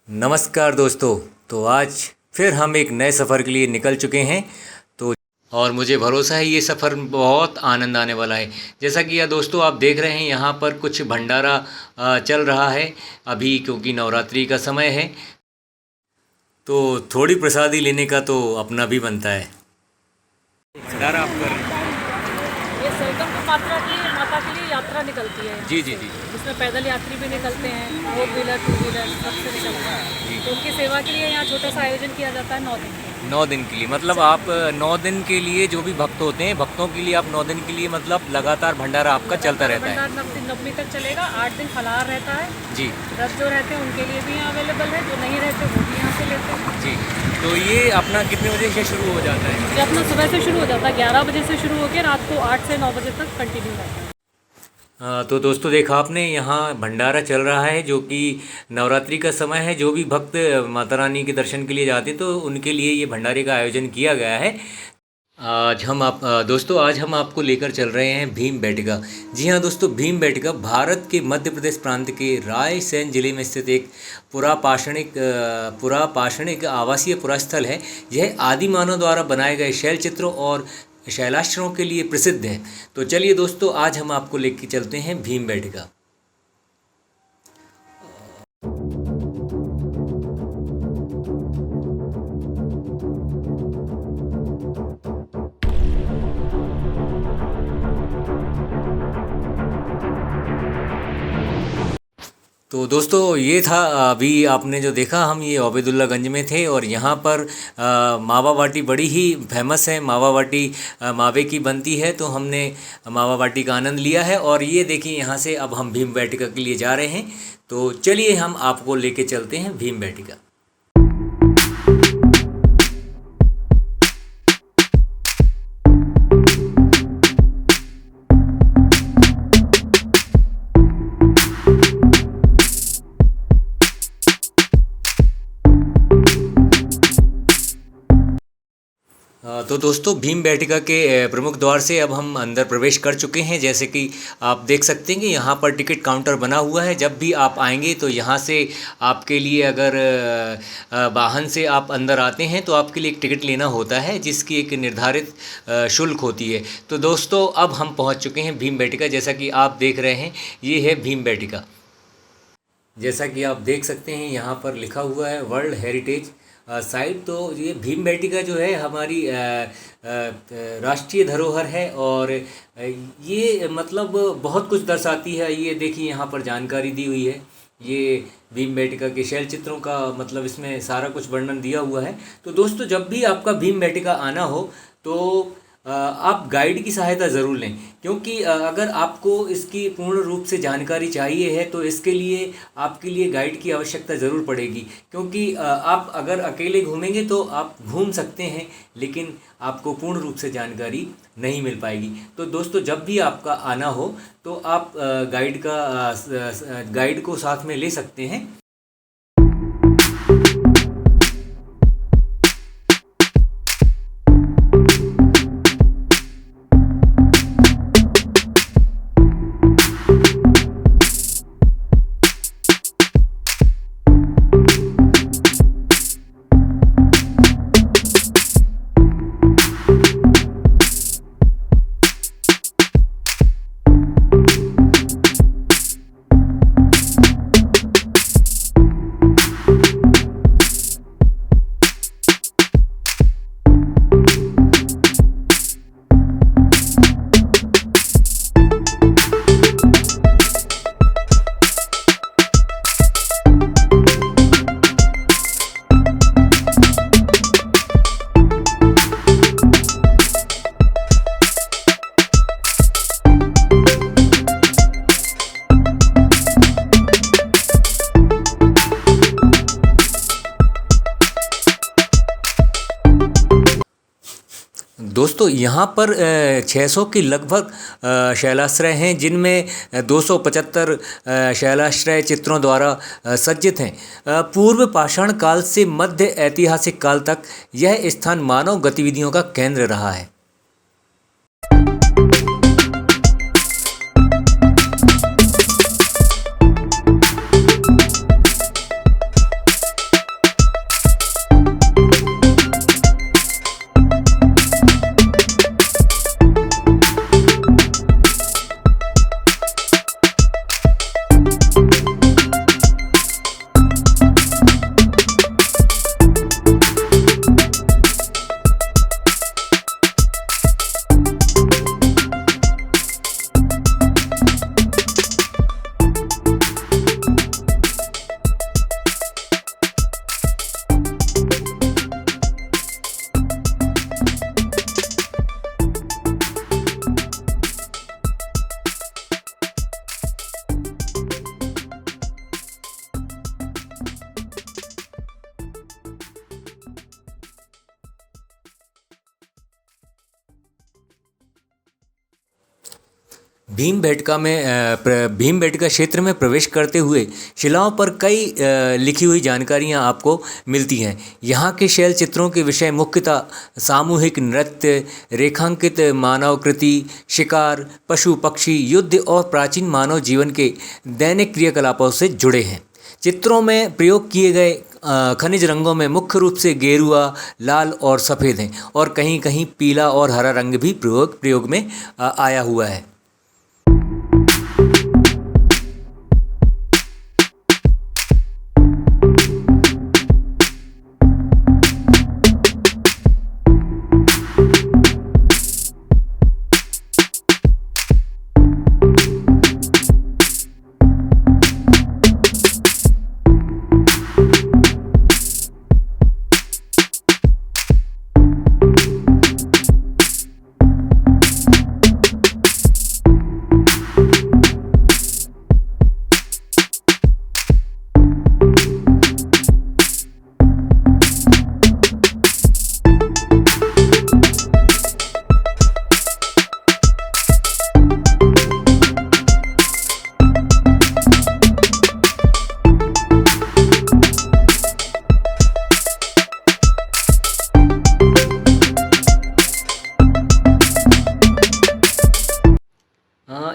नमस्कार दोस्तों। तो आज फिर हम एक नए सफ़र के लिए निकल चुके हैं। तो और मुझे भरोसा है ये सफ़र बहुत आनंद आने वाला है। जैसा कि यह दोस्तों आप देख रहे हैं, यहाँ पर कुछ भंडारा चल रहा है अभी, क्योंकि नवरात्रि का समय है। तो थोड़ी प्रसादी लेने का तो अपना भी बनता है। भंडारा आप कर रहे हैं? ये सरगम मात्रा की माता के लिए यात्रा निकलती है। जी जी जी। इसमें पैदल यात्री भी निकलते हैं, 4 व्हीलर 2 व्हीलर सबसे निकलते हैं। तो उनकी सेवा के लिए यहाँ छोटा सा आयोजन किया जाता है 9 दिन के 9 दिन के लिए, मतलब आप 9 दिन के लिए जो भी भक्त होते हैं, भक्तों के लिए आप 9 दिन के लिए मतलब लगातार भंडारा आपका चलता रहता है। भंडारा नवमी तक चलेगा। 8 दिन फलाहार रहता है जी व्रत जो रहते हैं उनके लिए भी यहाँ अवेलेबल है, जो नहीं रहते वो भी यहाँ से लेते हैं जी। तो ये अपना कितने बजे से शुरू हो जाता है? ये अपना सुबह से शुरू हो जाता है, 11 बजे से शुरू होकर रात को 8 से 9 बजे तक कंटिन्यू रहता है। तो दोस्तों देखा आपने, यहाँ भंडारा चल रहा है जो कि नवरात्रि का समय है। जो भी भक्त माता रानी के दर्शन के लिए जाते हैं तो उनके लिए ये भंडारे का आयोजन किया गया है। दोस्तों आज हम आपको लेकर चल रहे हैं भीमबेटका। जी हाँ दोस्तों, भीमबेटका भारत के मध्य प्रदेश प्रांत के रायसेन जिले में स्थित एक पुरापाषाणिक आवासीय पुरास्थल है। यह आदि मानव द्वारा बनाए गए शैल चित्रों और शैलाश्रयों के लिए प्रसिद्ध है। तो चलिए दोस्तों, आज हम आपको लेकर चलते हैं भीमबेटका। तो दोस्तों ये था, अभी आपने जो देखा, हम ये ओबेदुल्लागंज में थे और यहाँ पर मावा बाटी बड़ी ही फेमस है। मावा बाटी मावे की बनती है, तो हमने मावा बाटी का आनंद लिया है। और ये देखिए, यहाँ से अब हम भीमबेटका के लिए जा रहे हैं। तो चलिए हम आपको लेके चलते हैं भीमबेटका। तो दोस्तों भीमबेटका के प्रमुख द्वार से अब हम अंदर प्रवेश कर चुके हैं। जैसे कि आप देख सकते हैं कि यहाँ पर टिकट काउंटर बना हुआ है। जब भी आप आएंगे तो यहाँ से आपके लिए, अगर वाहन से आप अंदर आते हैं तो आपके लिए एक टिकट लेना होता है, जिसकी एक निर्धारित शुल्क होती है। तो दोस्तों अब हम पहुँच चुके हैं भीमबेटका। जैसा कि आप देख रहे हैं, ये है भीमबेटका। जैसा कि आप देख सकते हैं, यहाँ पर लिखा हुआ है वर्ल्ड हेरिटेज साइट। तो ये भीमबेटका जो है हमारी राष्ट्रीय धरोहर है और ये मतलब बहुत कुछ दर्शाती है। ये देखिए, यहाँ पर जानकारी दी हुई है। ये भीमबेटका के शैल चित्रों का मतलब इसमें सारा कुछ वर्णन दिया हुआ है। तो दोस्तों जब भी आपका भीमबेटका आना हो तो आप गाइड की सहायता ज़रूर लें, क्योंकि अगर आपको इसकी पूर्ण रूप से जानकारी चाहिए है तो इसके लिए आपके लिए गाइड की आवश्यकता ज़रूर पड़ेगी। क्योंकि आप अगर अकेले घूमेंगे तो आप घूम सकते हैं, लेकिन आपको पूर्ण रूप से जानकारी नहीं मिल पाएगी। तो दोस्तों जब भी आपका आना हो तो आप गाइड को साथ में ले सकते हैं। दोस्तों यहाँ पर 600 के लगभग शैलाश्रय हैं, जिनमें 275 शैलाश्रय चित्रों द्वारा सज्जित हैं। पूर्व पाषाण काल से मध्य ऐतिहासिक काल तक यह स्थान मानव गतिविधियों का केंद्र रहा है। भीमबेटका क्षेत्र में प्रवेश करते हुए शिलाओं पर कई लिखी हुई जानकारियां आपको मिलती हैं। यहाँ के शैल चित्रों के विषय मुख्यतः सामूहिक नृत्य, रेखांकित मानवाकृति, शिकार, पशु पक्षी, युद्ध और प्राचीन मानव जीवन के दैनिक क्रियाकलापों से जुड़े हैं। चित्रों में प्रयोग किए गए खनिज रंगों में मुख्य रूप से गेरुआ, लाल और सफ़ेद हैं और कहीं कहीं पीला और हरा रंग भी प्रयोग में आया हुआ है।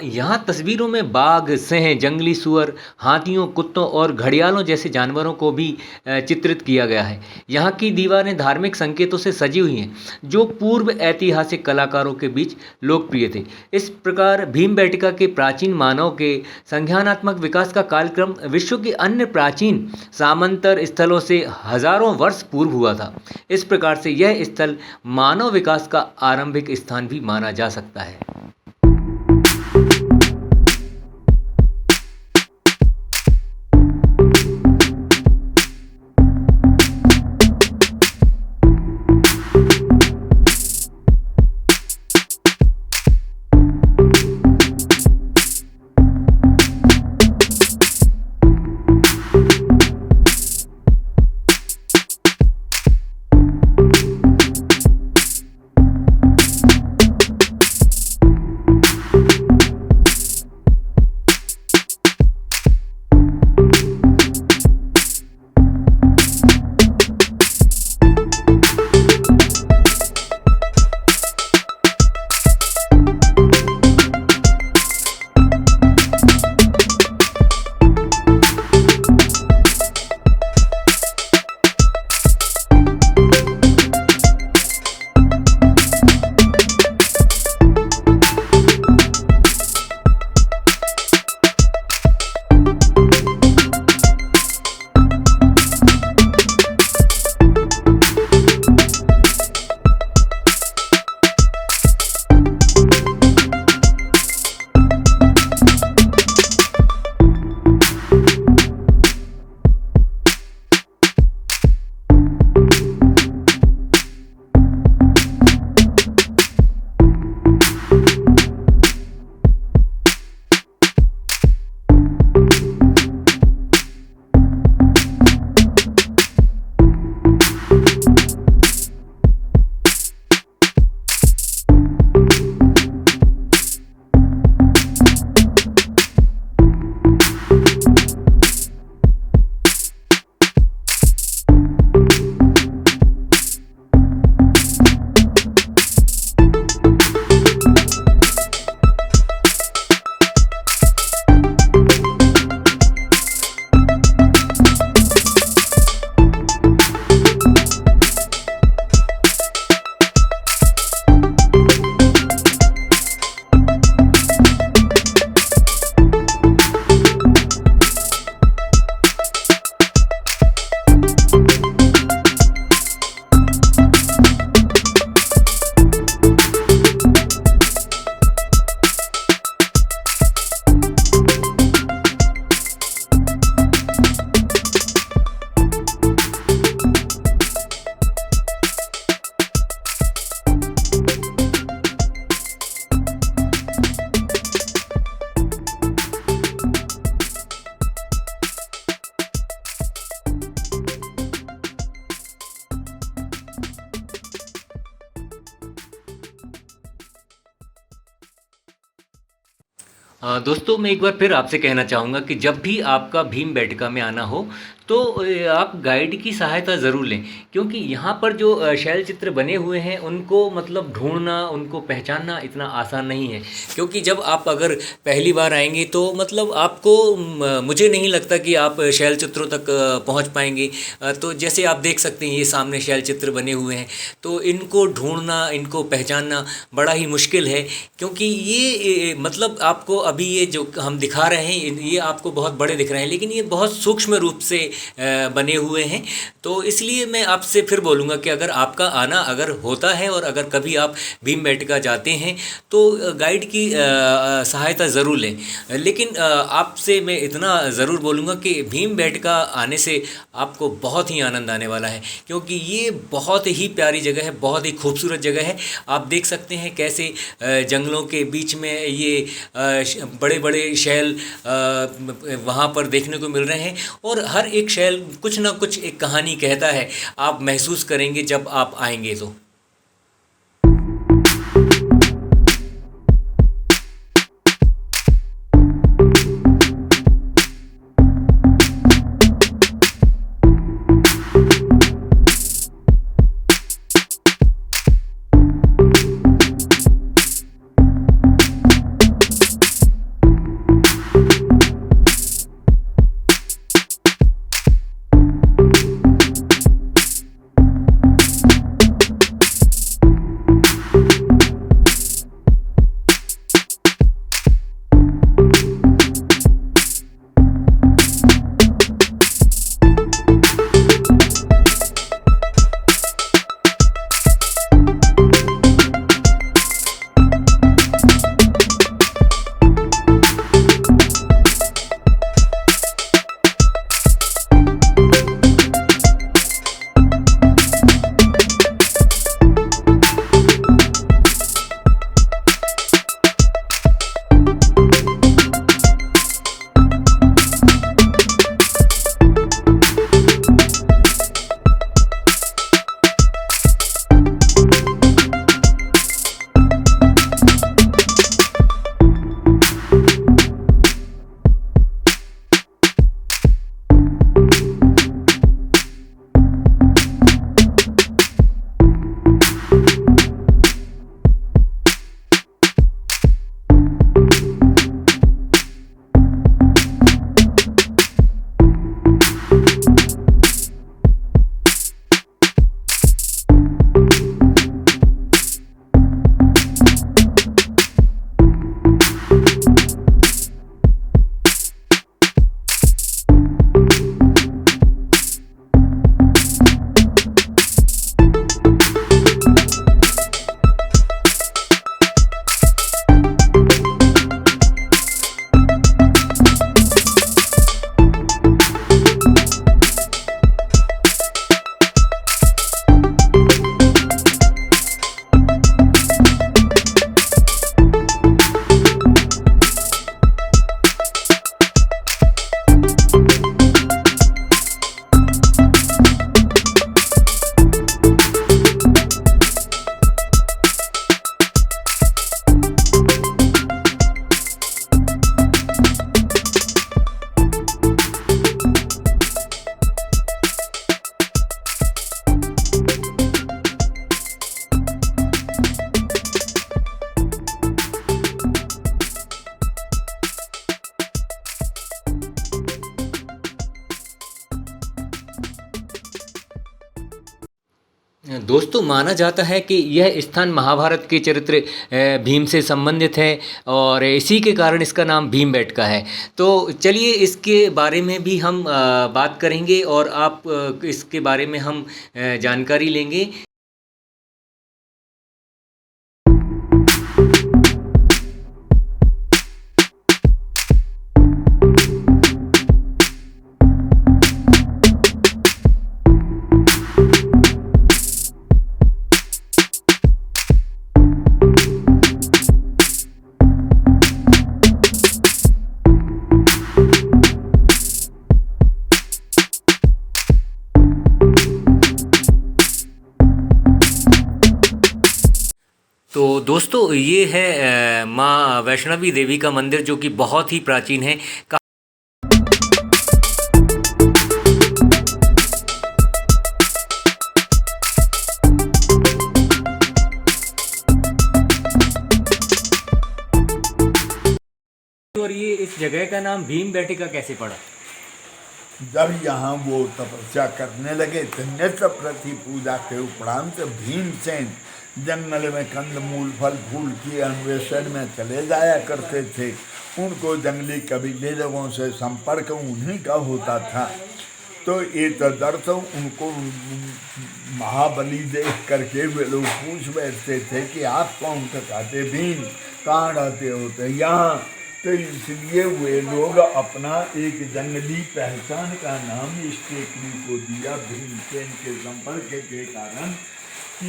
यहाँ तस्वीरों में बाघ, सिंह, जंगली सुअर, हाथियों, कुत्तों और घड़ियालों जैसे जानवरों को भी चित्रित किया गया है। यहाँ की दीवारें धार्मिक संकेतों से सजी हुई हैं, जो पूर्व ऐतिहासिक कलाकारों के बीच लोकप्रिय थे। इस प्रकार भीमबेटका के प्राचीन मानव के संज्ञानात्मक विकास का कालक्रम विश्व के अन्य प्राचीन सामंतर स्थलों से हजारों वर्ष पूर्व हुआ था। इस प्रकार से यह स्थल मानव विकास का आरंभिक स्थान भी माना जा सकता है। दोस्तों मैं एक बार फिर आपसे कहना चाहूँगा कि जब भी आपका भीमबेटका में आना हो तो आप गाइड की सहायता ज़रूर लें, क्योंकि यहाँ पर जो शैल चित्र बने हुए हैं उनको मतलब ढूंढना, उनको पहचानना इतना आसान नहीं है। क्योंकि जब आप अगर पहली बार आएंगे तो मतलब आपको मुझे नहीं लगता कि आप शैल चित्रों तक पहुँच पाएंगे। तो जैसे आप देख सकते हैं ये सामने शैल चित्र बने हुए हैं, तो इनको ढूंढना, इनको पहचानना बड़ा ही मुश्किल है। क्योंकि ये मतलब आपको अभी ये जो हम दिखा रहे हैं ये आपको बहुत बड़े दिख रहे हैं, लेकिन ये बहुत सूक्ष्म रूप से बने हुए हैं। तो इसलिए मैं आपसे फिर बोलूँगा कि अगर आपका आना अगर होता है और अगर कभी आप भीमबेटका जाते हैं तो गाइड की सहायता ज़रूर लें। लेकिन आपसे मैं इतना ज़रूर बोलूँगा कि भीमबेटका आने से आपको बहुत ही आनंद आने वाला है, क्योंकि ये बहुत ही प्यारी जगह है, बहुत ही खूबसूरत जगह है। आप देख सकते हैं कैसे जंगलों के बीच में ये बड़े बड़े शैल वहाँ पर देखने को मिल रहे हैं, और हर एक शैल कुछ ना कुछ एक कहानी कहता है। आप महसूस करेंगे जब आप आएंगे तो। दोस्तों माना जाता है कि यह स्थान महाभारत के चरित्र भीम से संबंधित है, और इसी के कारण इसका नाम भीमबेटका है। तो चलिए इसके बारे में भी हम बात करेंगे और आप इसके बारे में हम जानकारी लेंगे। तो दोस्तों ये है माँ वैष्णवी देवी का मंदिर, जो कि बहुत ही प्राचीन है। और ये इस जगह का नाम भीमबेटका कैसे पड़ा? जब यहाँ वो तपस्या करने लगे तो नित्य प्रति पूजा के उपरांत भीमसेन जंगल में कंदमूल फल फूल की अन्वेषण में चले जाया करते थे। उनको जंगली कबीले लोगों से संपर्क उन्हीं का होता था। तो एक दर्द उनको महाबली देख करके वे लोग पूछ बैठते थे कि आप कौन कहते, भीम कहाँ रहते होते यहाँ। तो इसलिए वे लोग अपना एक जंगली पहचान का नाम इस टेकरी को दिया भीमसेन के संपर्क के कारण, कि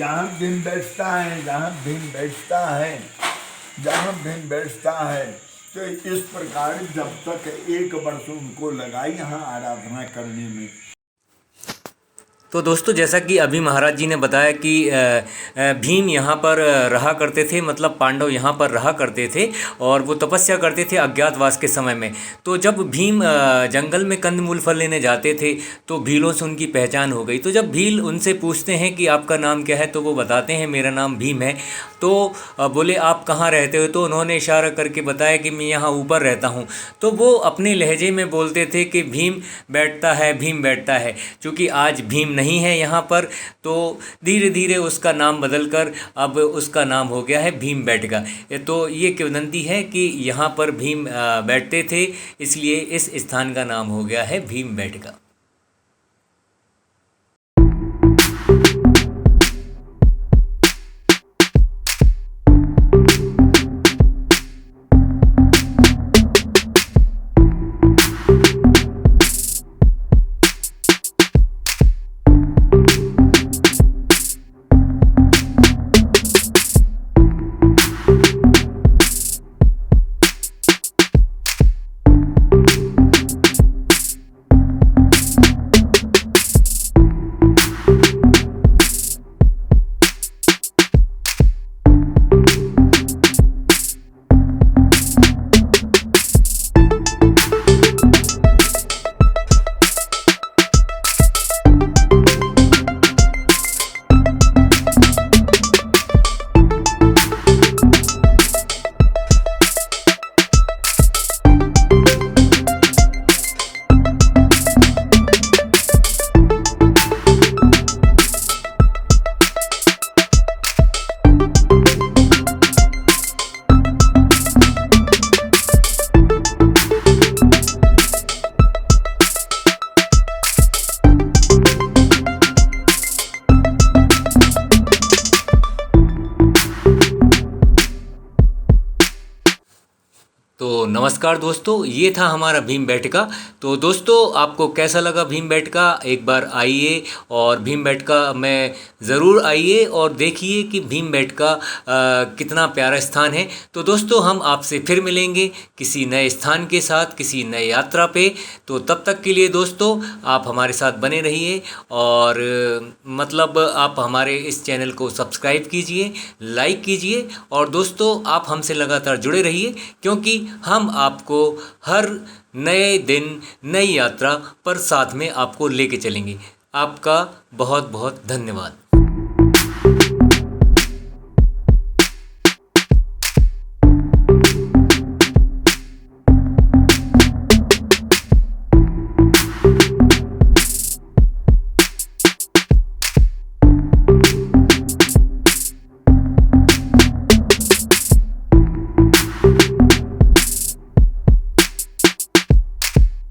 यहाँ भीम बैठता है, जहाँ भीम बैठता है, जहाँ भीम बैठता है। तो इस प्रकार जब तक 1 वर्ष उनको लगा यहाँ आराधना करने में। तो दोस्तों जैसा कि अभी महाराज जी ने बताया कि भीम यहाँ पर रहा करते थे, मतलब पांडव यहाँ पर रहा करते थे और वो तपस्या करते थे अज्ञातवास के समय में। तो जब भीम जंगल में कंदमूल फल लेने जाते थे तो भीलों से उनकी पहचान हो गई। तो जब भील उनसे पूछते हैं कि आपका नाम क्या है, तो वो बताते हैं मेरा नाम भीम है। तो बोले आप कहाँ रहते हो? तो उन्होंने इशारा करके बताया कि मैं यहाँ ऊपर रहता हूँ। तो वो अपने लहजे में बोलते थे कि भीम बैठता है, भीम बैठता है। चूँकि आज भीम नहीं है यहाँ पर, तो धीरे धीरे उसका नाम बदलकर अब उसका नाम हो गया है भीमबेटका। तो ये किंवदंती है कि यहाँ पर भीम बैठते थे, इसलिए इस स्थान का नाम हो गया है भीमबेटका। तो नमस्कार दोस्तों, ये था हमारा भीमबेटका। तो दोस्तों आपको कैसा लगा भीमबेटका? एक बार आइए और भीमबेटका में ज़रूर आइए और देखिए कि भीमबेटका कितना प्यारा स्थान है। तो दोस्तों हम आपसे फिर मिलेंगे किसी नए स्थान के साथ, किसी नए यात्रा पे। तो तब तक के लिए दोस्तों आप हमारे साथ बने रहिए और मतलब आप हमारे इस चैनल को सब्सक्राइब कीजिए, लाइक कीजिए और दोस्तों आप हमसे लगातार जुड़े रहिए, क्योंकि हम आपको हर नए दिन नई यात्रा पर साथ में आपको लेके चलेंगे। आपका बहुत बहुत धन्यवाद।